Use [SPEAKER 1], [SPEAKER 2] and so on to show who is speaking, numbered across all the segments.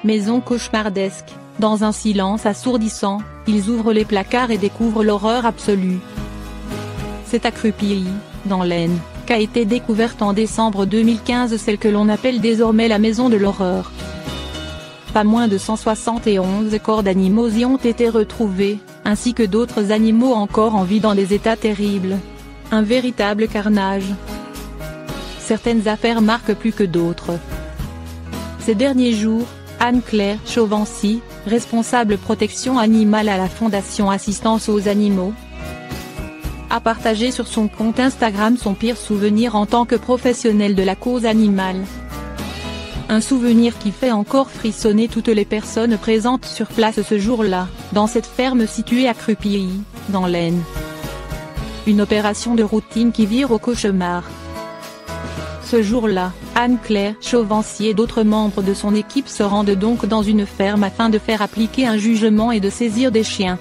[SPEAKER 1] Maison cauchemardesque. Dans un silence assourdissant, ils ouvrent les placards et découvrent l'horreur absolue. C'est à Crupilly, dans l'Aisne, qu'a été découverte en décembre 2015 celle que l'on appelle désormais la maison de l'horreur. Pas moins de 171 corps d'animaux y ont été retrouvés, ainsi que d'autres animaux encore en vie dans des états terribles. Un véritable carnage. Certaines affaires marquent plus que d'autres. Ces derniers jours, Anne-Claire Chauvency, responsable protection animale à la Fondation Assistance aux animaux, a partagé sur son compte Instagram son pire souvenir en tant que professionnelle de la cause animale. Un souvenir qui fait encore frissonner toutes les personnes présentes sur place ce jour-là, dans cette ferme située à Crupilly, dans l'Aisne. Une opération de routine qui vire au cauchemar. Ce jour-là, Anne-Claire Chauvency et d'autres membres de son équipe se rendent donc dans une ferme afin de faire appliquer un jugement et de saisir des chiens.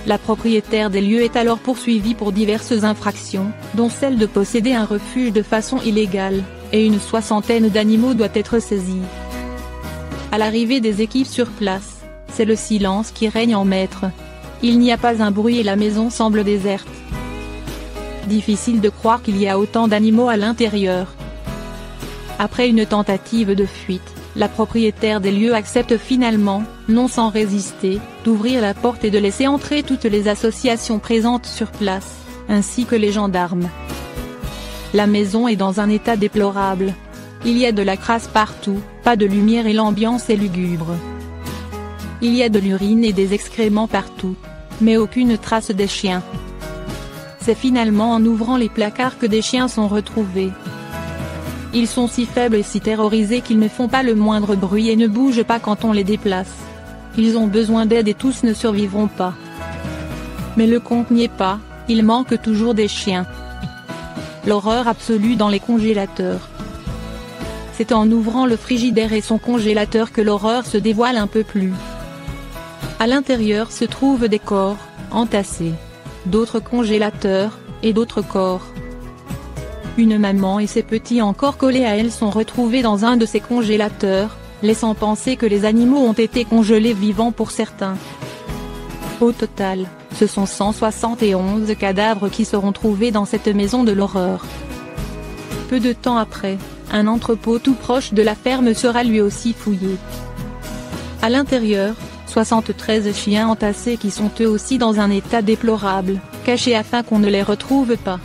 [SPEAKER 1] La propriétaire des lieux est alors poursuivie pour diverses infractions, dont celle de posséder un refuge de façon illégale, et une soixantaine d'animaux doit être saisis. À l'arrivée des équipes sur place, c'est le silence qui règne en maître. Il n'y a pas un bruit et la maison semble déserte. Difficile de croire qu'il y a autant d'animaux à l'intérieur. Après une tentative de fuite, la propriétaire des lieux accepte finalement, non sans résister, d'ouvrir la porte et de laisser entrer toutes les associations présentes sur place, ainsi que les gendarmes. La maison est dans un état déplorable. Il y a de la crasse partout, pas de lumière et l'ambiance est lugubre. Il y a de l'urine et des excréments partout, mais aucune trace des chiens. C'est finalement en ouvrant les placards que des chiens sont retrouvés. Ils sont si faibles et si terrorisés qu'ils ne font pas le moindre bruit et ne bougent pas quand on les déplace. Ils ont besoin d'aide et tous ne survivront pas. Mais le compte n'y est pas, il manque toujours des chiens. L'horreur absolue dans les congélateurs. C'est en ouvrant le frigidaire et son congélateur que l'horreur se dévoile un peu plus. À l'intérieur se trouvent des corps, entassés. D'autres congélateurs, et d'autres corps. Une maman et ses petits encore collés à elle sont retrouvés dans un de ces congélateurs, laissant penser que les animaux ont été congelés vivants pour certains. Au total, ce sont 171 cadavres qui seront trouvés dans cette maison de l'horreur. Peu de temps après, un entrepôt tout proche de la ferme sera lui aussi fouillé. À l'intérieur, 73 chiens entassés qui sont eux aussi dans un état déplorable, cachés afin qu'on ne les retrouve pas.